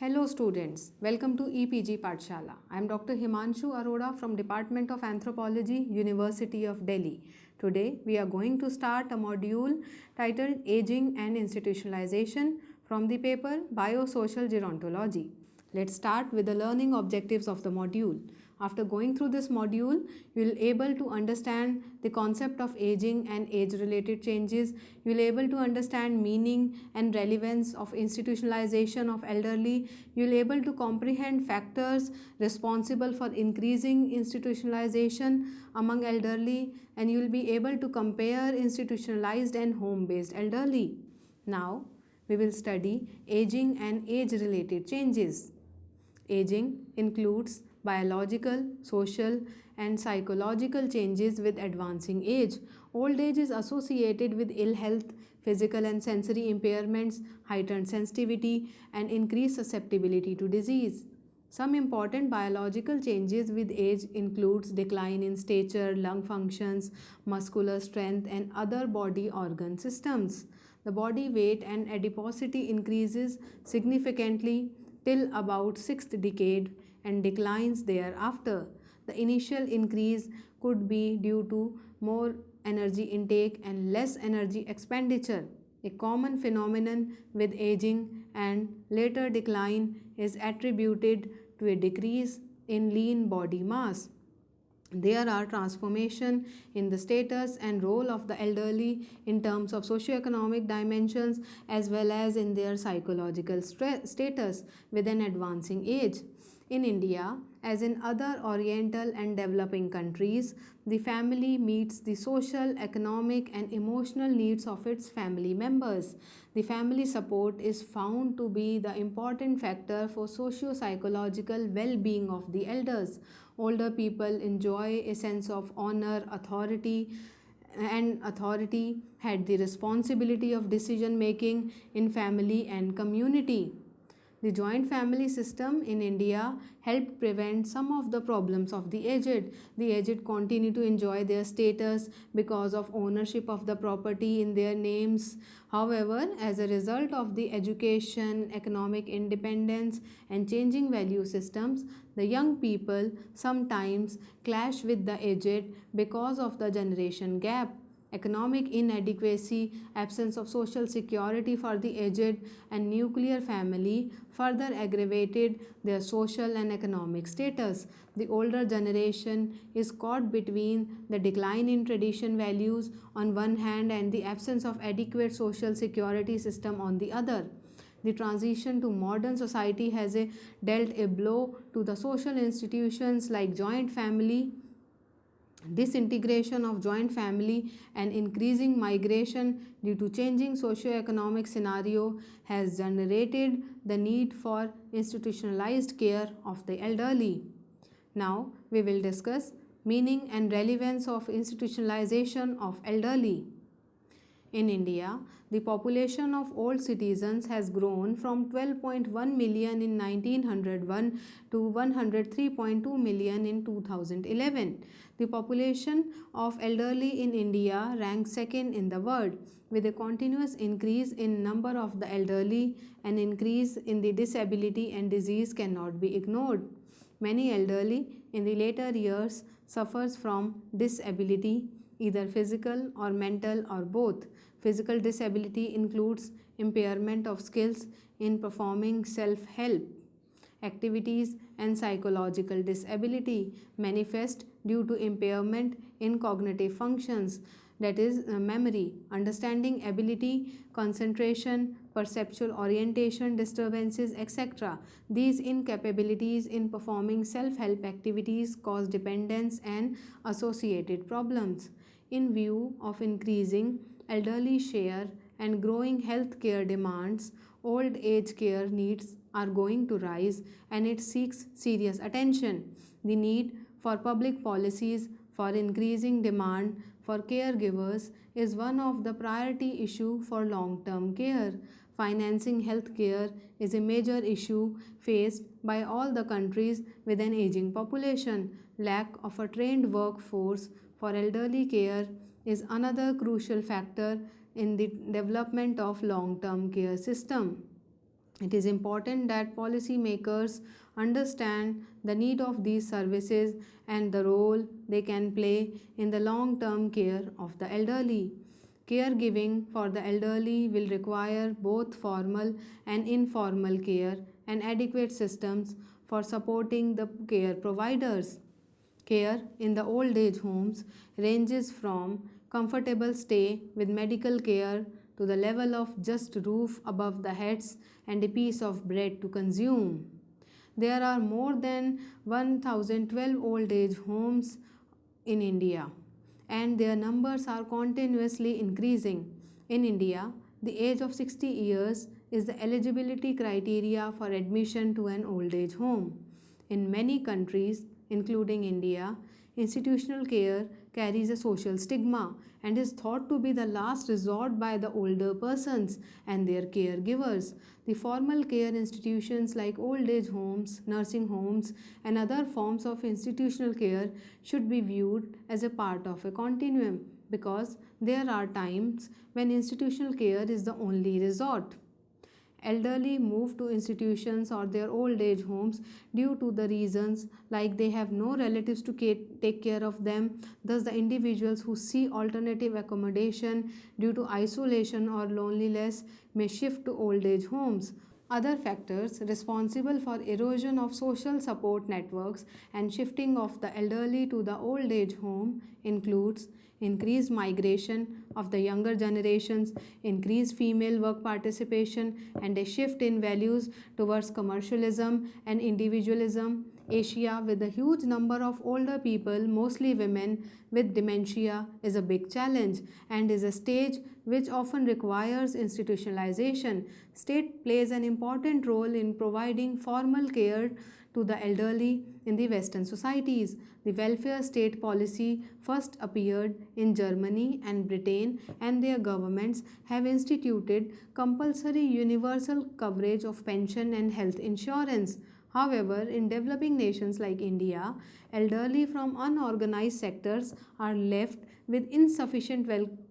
Hello students, welcome to EPG Pathshala. I am Dr. Himanshu Arora from Department of Anthropology, University of Delhi. Today we are going to start a module titled Aging and Institutionalization from the paper Biosocial Gerontology. Let's start with the learning objectives of the module. After going through this module, you will able to understand the concept of aging and age-related changes. You will able to understand meaning and relevance of institutionalization of elderly. You will able to comprehend factors responsible for increasing institutionalization among elderly, and you will be able to compare institutionalized and home-based elderly. Now, we will study aging and age-related changes. Aging includes biological, social, and psychological changes with advancing age. Old age is associated with ill health, physical and sensory impairments, heightened sensitivity, and increased susceptibility to disease. Some important biological changes with age includes decline in stature, lung functions, muscular strength, and other body organ systems. The body weight and adiposity increases significantly till about 6th decade and declines thereafter. The initial increase could be due to more energy intake and less energy expenditure. A common phenomenon with aging and later decline is attributed to a decrease in lean body mass. There are transformation in the status and role of the elderly in terms of socioeconomic dimensions as well as in their psychological status with an advancing age. In India, as in other Oriental and developing countries, the family meets the social, economic, and emotional needs of its family members. The family support is found to be the important factor for socio-psychological well-being of the elders. Older people enjoy a sense of honor, authority, and authority had the responsibility of decision making in family and community. The joint family system in India helped prevent some of the problems of the aged. The aged continue to enjoy their status because of ownership of the property in their names. However, as a result of the education, economic independence, and changing value systems, the young people sometimes clash with the aged because of the generation gap. Economic inadequacy, absence of social security for the aged, and nuclear family further aggravated their social and economic status. The older generation is caught between the decline in tradition values on one hand and the absence of adequate social security system on the other. The transition to modern society has dealt a blow to the social institutions like joint family. Disintegration of joint family and increasing migration due to changing socio-economic scenario has generated the need for institutionalized care of the elderly. Now we will discuss meaning and relevance of institutionalization of elderly. In India, the population of old citizens has grown from 12.1 million in 1901 to 103.2 million in 2011. The population of elderly in India ranks second in the world, with a continuous increase in number of the elderly. An increase in the disability and disease cannot be ignored. Many elderly in the later years suffers from disability, either physical or mental or both. Physical disability includes impairment of skills in performing self-help activities, and psychological disability manifest due to impairment in cognitive functions, that is memory, understanding ability, concentration, perceptual orientation disturbances, etc. These incapabilities in performing self-help activities cause dependence and associated problems. In view of increasing elderly share and growing healthcare demands, old age care needs are going to rise and it seeks serious attention. The need for public policies for increasing demand for caregivers is one of the priority issue for long-term care. Financing healthcare is a major issue faced by all the countries with an aging population. Lack of a trained workforce for elderly care is another crucial factor in the development of long-term care system. It is important that policymakers understand the need of these services and the role they can play in the long term care of the elderly. Caregiving for the elderly will require both formal and informal care and adequate systems for supporting the care providers. Care in the old age homes ranges from comfortable stay with medical care to the level of just roof above the heads and a piece of bread to consume. There are more than 1012 old age homes in India, and their numbers are continuously increasing. In India, the age of 60 years is the eligibility criteria for admission to an old age home. In many countries, including India, institutional care carries a social stigma and is thought to be the last resort by the older persons and their caregivers. The formal care institutions like old age homes, nursing homes, and other forms of institutional care should be viewed as a part of a continuum because there are times when institutional care is the only resort. Elderly move to institutions or their old age homes due to the reasons like they have no relatives to take care of them. Thus, the individuals who see alternative accommodation due to isolation or loneliness may shift to old age homes. Other factors responsible for erosion of social support networks and shifting of the elderly to the old age home includes increased migration of the younger generations, increased female work participation, and a shift in values towards commercialism and individualism. Asia, with a huge number of older people, mostly women, with dementia, is a big challenge and is a stage which often requires institutionalization. State plays an important role in providing formal care to the elderly in the Western societies. The welfare state policy first appeared in Germany and Britain, and their governments have instituted compulsory universal coverage of pension and health insurance. However, in developing nations like India, elderly from unorganized sectors are left with insufficient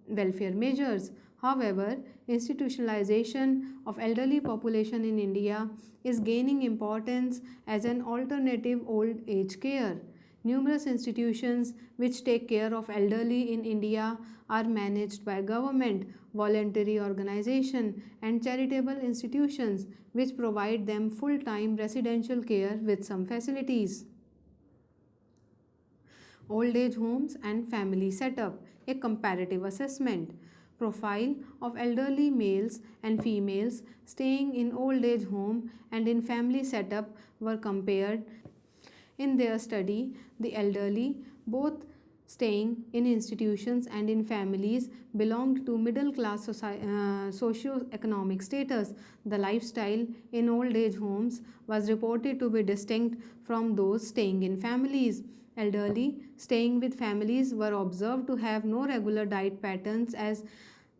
welfare measures. However, institutionalization of elderly population in India is gaining importance as an alternative old age care. Numerous institutions which take care of elderly in India are managed by government, voluntary organization, and charitable institutions which provide them full-time residential care with some facilities. Old age homes and family setup, a comparative assessment. Profile of elderly males and females staying in old age home and in family setup were compared. In their study, the elderly, both staying in institutions and in families, belonged to middle class socio-economic status. The lifestyle in old age homes was reported to be distinct from those staying in families. Elderly staying with families were observed to have no regular diet patterns as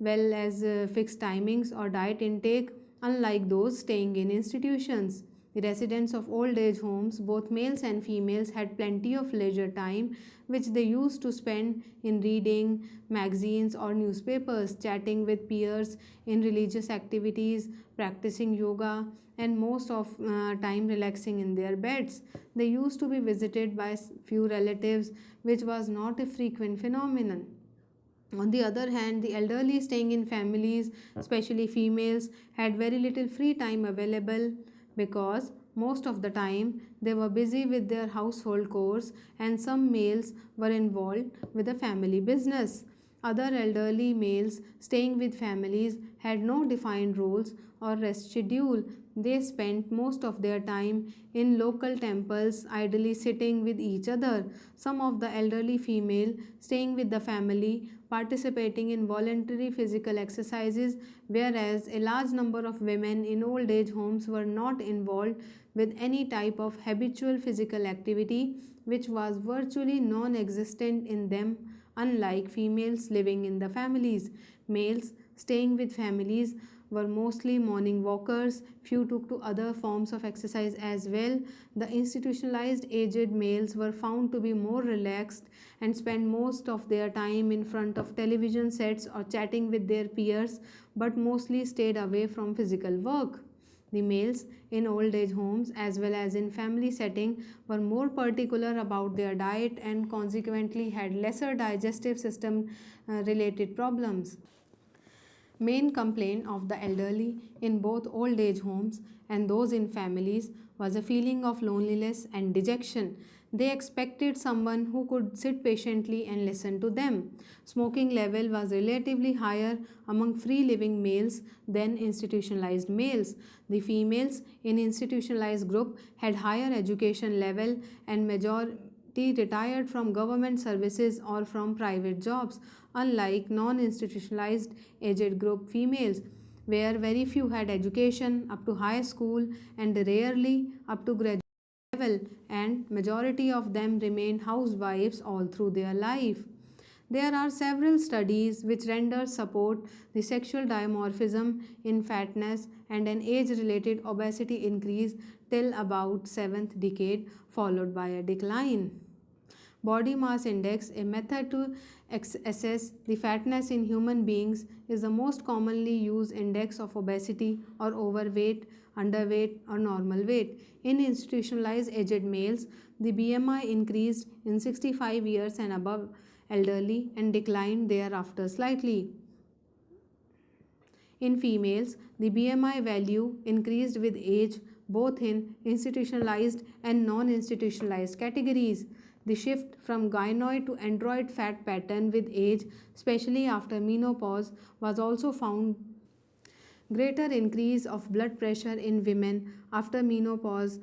well as fixed timings or diet intake, unlike those staying in institutions. The residents of old age homes, both males and females, had plenty of leisure time which they used to spend in reading magazines or newspapers, chatting with peers, in religious activities, practicing yoga, and most of time relaxing in their beds. They used to be visited by few relatives, which was not a frequent phenomenon. On the other hand, the elderly staying in families, especially females, had very little free time available because most of the time they were busy with their household chores, and some males were involved with the family business. Other elderly males staying with families had no defined roles or rest schedule. They spent most of their time in local temples, idly sitting with each other. Some of the elderly female staying with the family participating in voluntary physical exercises, whereas a large number of women in old age homes were not involved with any type of habitual physical activity, which was virtually non existent in them, unlike females living in the families. Males staying with families were mostly morning walkers, few took to other forms of exercise as well. The institutionalized aged males were found to be more relaxed and spent most of their time in front of television sets or chatting with their peers, but mostly stayed away from physical work. The males in old age homes as well as in family setting were more particular about their diet and consequently had lesser digestive system related problems. Main complaint of the elderly in both old age homes and those in families was a feeling of loneliness and dejection. They expected someone who could sit patiently and listen to them. Smoking level was relatively higher among free living males than institutionalized males. The females in institutionalized group had higher education level and majority retired from government services or from private jobs, unlike non-institutionalized aged group females, where very few had education up to high school and rarely up to graduate level, and majority of them remained housewives all through their life. There are several studies which render support the sexual dimorphism in fatness and an age-related obesity increase till about 7th decade followed by a decline. Body mass index, a method to assess the fatness in human beings, is the most commonly used index of obesity or overweight, underweight, or normal weight. In institutionalized aged males, the BMI increased in 65 years and above elderly and declined thereafter slightly. In females, the BMI value increased with age both in institutionalized and non institutionalized categories. The shift from gynoid to android fat pattern with age, especially after menopause, was also found. Greater increase of blood pressure in women after menopause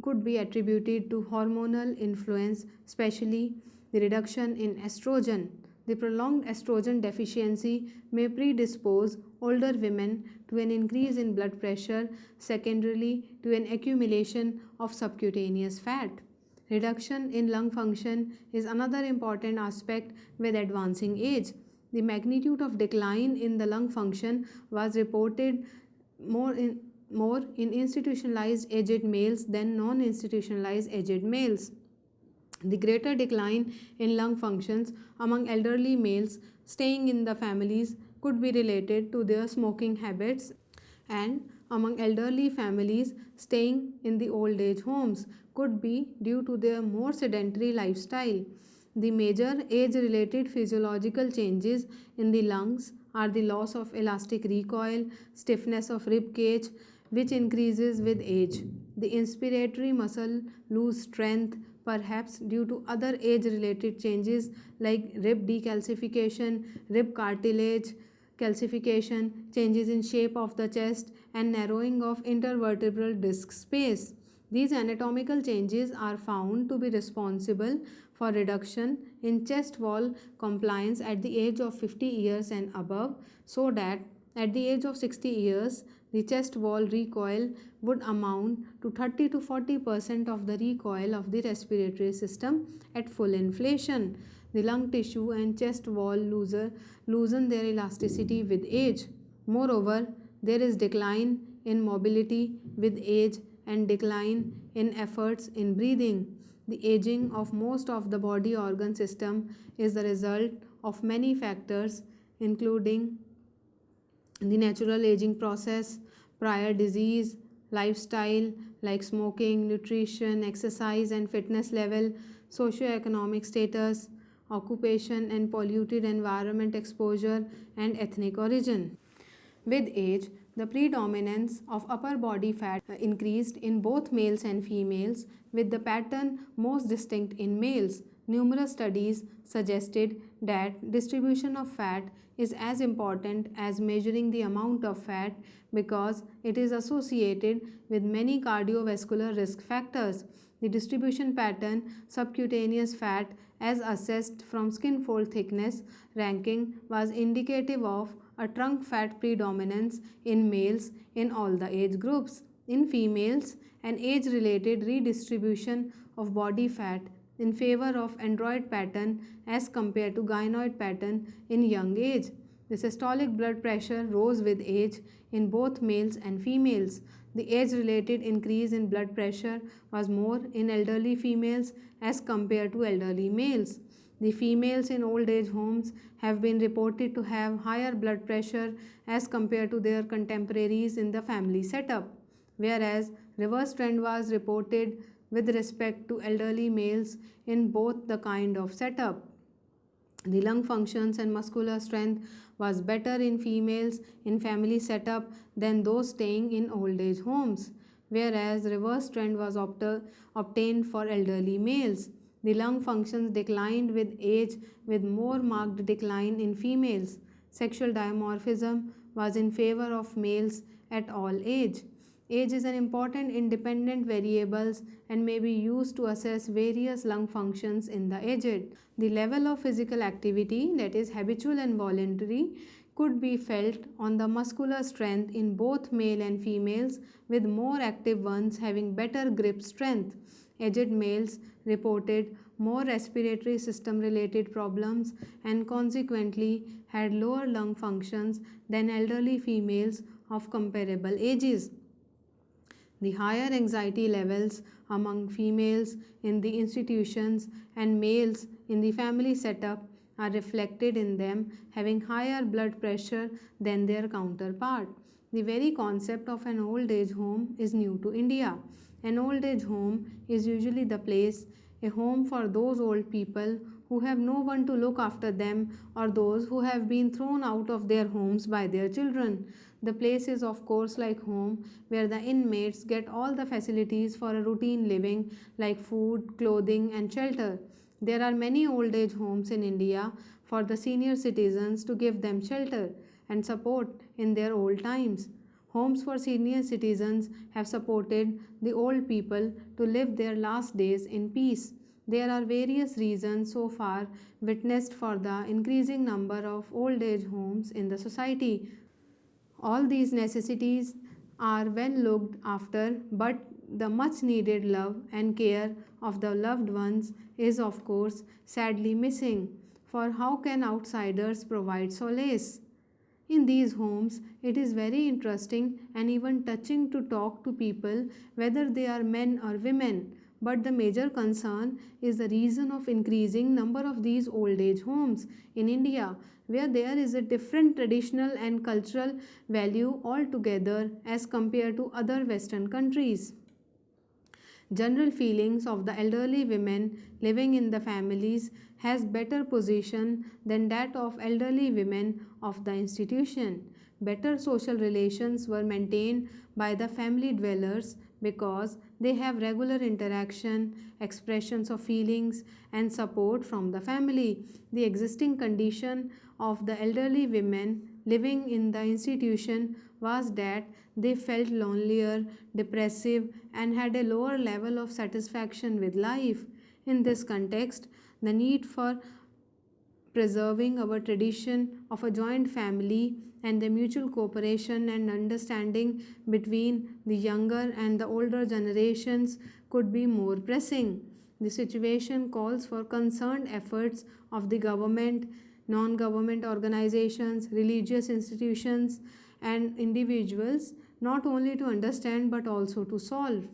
could be attributed to hormonal influence, especially the reduction in estrogen. The prolonged estrogen deficiency may predispose older women to an increase in blood pressure, secondarily to an accumulation of subcutaneous fat. Reduction in lung function is another important aspect with advancing age. The magnitude of decline in the lung function was reported more in institutionalized aged males than non-institutionalized aged males. The greater decline in lung functions among elderly males staying in the families could be related to their smoking habits, and among elderly families staying in the old age homes could be due to their more sedentary lifestyle. The major age related physiological changes in the lungs are the loss of elastic recoil, stiffness of rib cage, which increases with age. The inspiratory muscle lose strength, perhaps due to other age related changes like rib decalcification, rib cartilage calcification, changes in shape of the chest, and narrowing of intervertebral disc space. These anatomical changes are found to be responsible for reduction in chest wall compliance at the age of 50 years and above, so that at the age of 60 years, the chest wall recoil would amount to 30 to 40% of the recoil of the respiratory system at full inflation. The lung tissue and chest wall loosen their elasticity with age. Moreover, there is decline in mobility with age and decline in efforts in breathing. The aging of most of the body organ system is the result of many factors, including the natural aging process, prior disease, lifestyle like smoking, nutrition, exercise and fitness level, socioeconomic status, occupation and polluted environment exposure, and ethnic origin. With age, the predominance of upper body fat increased in both males and females, with the pattern most distinct in males. Numerous studies suggested that distribution of fat is as important as measuring the amount of fat because it is associated with many cardiovascular risk factors. The distribution pattern, subcutaneous fat as assessed from skin fold thickness ranking, was indicative of a trunk fat predominance in males in all the age groups. In females, an age-related redistribution of body fat in favor of android pattern as compared to gynoid pattern in young age. The systolic blood pressure rose with age in both males and females. The age-related increase in blood pressure was more in elderly females as compared to elderly males. The females in old age homes have been reported to have higher blood pressure as compared to their contemporaries in the family setup. whereas reverse trend was reported with respect to elderly males in both the kind of setup. The lung functions and muscular strength was better in females in family setup than those staying in old age homes, whereas reverse trend was obtained for elderly males. The lung functions declined with age with more marked decline in females. Sexual dimorphism was in favor of males at all age. Age is an important independent variable and may be used to assess various lung functions in the aged. The level of physical activity, that is habitual and voluntary, could be felt on the muscular strength in both male and females, with more active ones having better grip strength. Aged males reported more respiratory system related problems and consequently had lower lung functions than elderly females of comparable ages. The higher anxiety levels among females in the institutions and males in the family setup are reflected in them having higher blood pressure than their counterpart. The very concept of an old age home is new to India. An old age home is usually the place, a home for those old people who have no one to look after them or those who have been thrown out of their homes by their children. The place is, of course, like home, where the inmates get all the facilities for a routine living like food, clothing, and shelter. There are many old age homes in India for the senior citizens to give them shelter and support in their old times. Homes for senior citizens have supported the old people to live their last days in peace. There are various reasons so far witnessed for the increasing number of old age homes in the society. All these necessities are well looked after, but the much needed love and care of the loved ones is, of course, sadly missing. For how can outsiders provide solace? In these homes, it is very interesting and even touching to talk to people, whether they are men or women. But the major concern is the reason of increasing number of these old age homes in India, where there is a different traditional and cultural value altogether as compared to other Western countries. General feelings of the elderly women living in the families has better position than that of elderly women of the institution. Better social relations were maintained by the family dwellers because they have regular interaction, expressions of feelings, and support from the family. The existing condition of the elderly women living in the institution was that they felt lonelier, depressive, and had a lower level of satisfaction with life. In this context, the need for preserving our tradition of a joint family and the mutual cooperation and understanding between the younger and the older generations could be more pressing. The situation calls for concerned efforts of the government, non government organizations, religious institutions, and individuals not only to understand but also to solve.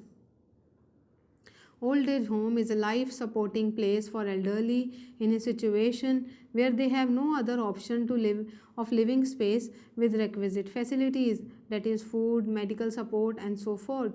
Old age home is a life supporting place for elderly in a situation where they have no other option to live of living space with requisite facilities, that is food, medical support, and so forth.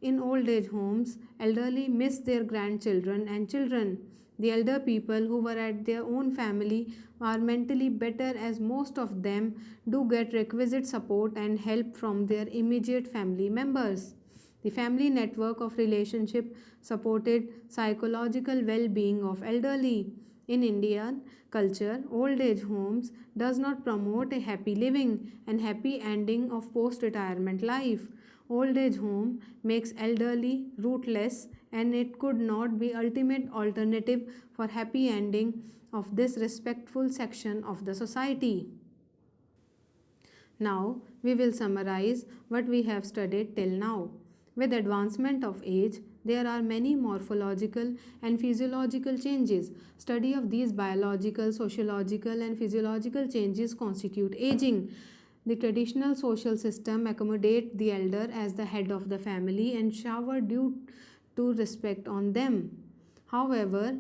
In old age homes, elderly miss their grandchildren and children. The elder people who were at their own family are mentally better, as most of them do get requisite support and help from their immediate family members. The family network of relationship supported psychological well-being of elderly. In Indian culture, old age homes does not promote a happy living and happy ending of post-retirement life. Old age home makes elderly rootless, and it could not be ultimate alternative for happy ending of this respectful section of the society. Now we will summarize what we have studied till now. With advancement of age, there are many morphological and physiological changes. Study of these biological, sociological, and physiological changes constitute aging. The traditional social system accommodate the elder as the head of the family and shower due to respect on them. However,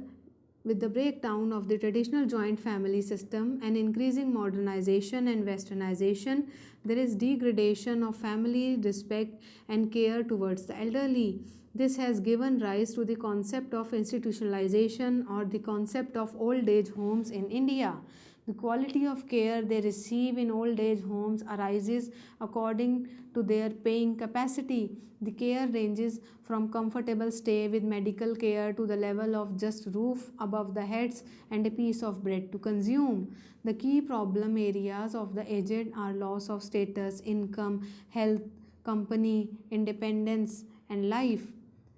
With the breakdown of the traditional joint family system and increasing modernization and westernization, there is degradation of family respect and care towards the elderly. This has given rise to the concept of institutionalization or the concept of old age homes in India. The quality of care they receive in old age homes arises according to their paying capacity. The care ranges from comfortable stay with medical care to the level of just roof above the heads and a piece of bread to consume. The key problem areas of the aged are loss of status, income, health, company, independence, and life.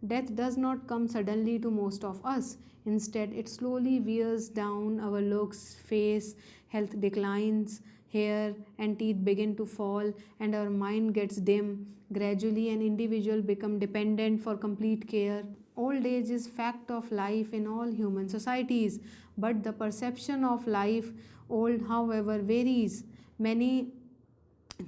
Death does not come suddenly to most of us. Instead, it slowly wears down our looks, face, health declines, hair and teeth begin to fall, and our mind gets dim. Gradually, an individual becomes dependent for complete care. Old age is fact of life in all human societies, but the perception of life old, however, varies. Many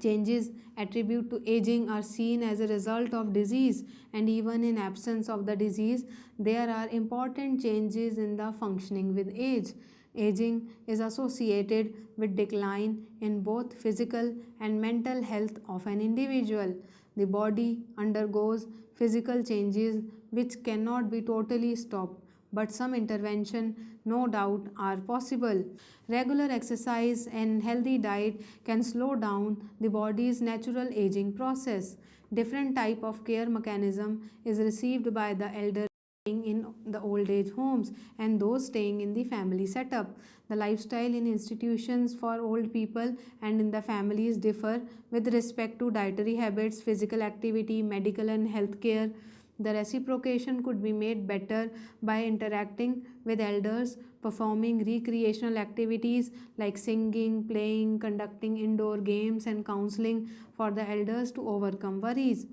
changes attributed to aging are seen as a result of disease, and even in absence of the disease, there are important changes in the functioning with age. Aging is associated with decline in both physical and mental health of an individual. The body undergoes physical changes which cannot be totally stopped, but some intervention no doubt are possible. Regular exercise and healthy diet can slow down the body's natural aging process. Different type of care mechanism is received by the elder staying in the old age homes and those staying in the family setup. The lifestyle in institutions for old people and in the families differ with respect to dietary habits, physical activity, medical and health care. The reciprocation could be made better by interacting with elders, performing recreational activities like singing, playing, conducting indoor games, and counseling for the elders to overcome worries.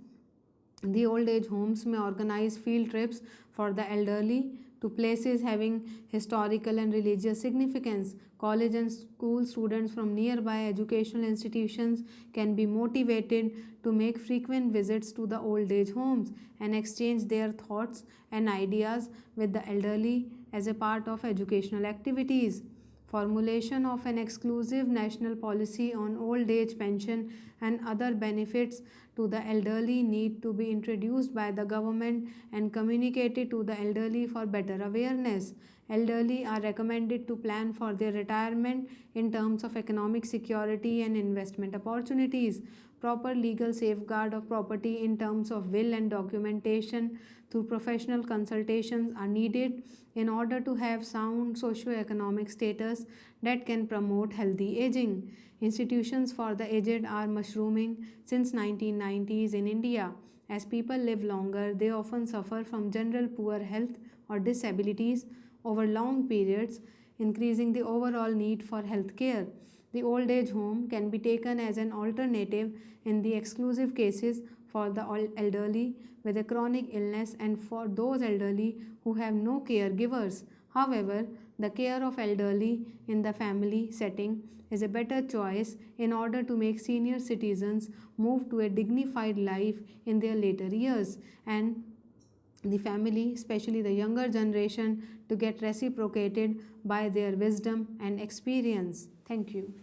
The old age homes may organize field trips for the elderly to places having historical and religious significance. College and school students from nearby educational institutions can be motivated to make frequent visits to the old age homes and exchange their thoughts and ideas with the elderly as a part of educational activities. Formulation of an exclusive national policy on old age pension and other benefits to the elderly need to be introduced by the government and communicated to the elderly for better awareness. Elderly are recommended to plan for their retirement in terms of economic security and investment opportunities. Proper legal safeguard of property in terms of will and documentation through professional consultations are needed in order to have sound socio-economic status that can promote healthy aging. Institutions for the aged are mushrooming since 1990s in India. As people live longer, they often suffer from general poor health or disabilities over long periods, increasing the overall need for health care. The old age home can be taken as an alternative in the exclusive cases for the elderly with a chronic illness and for those elderly who have no caregivers. However, the care of elderly in the family setting is a better choice in order to make senior citizens move to a dignified life in their later years and the family, especially the younger generation, to get reciprocated by their wisdom and experience. Thank you.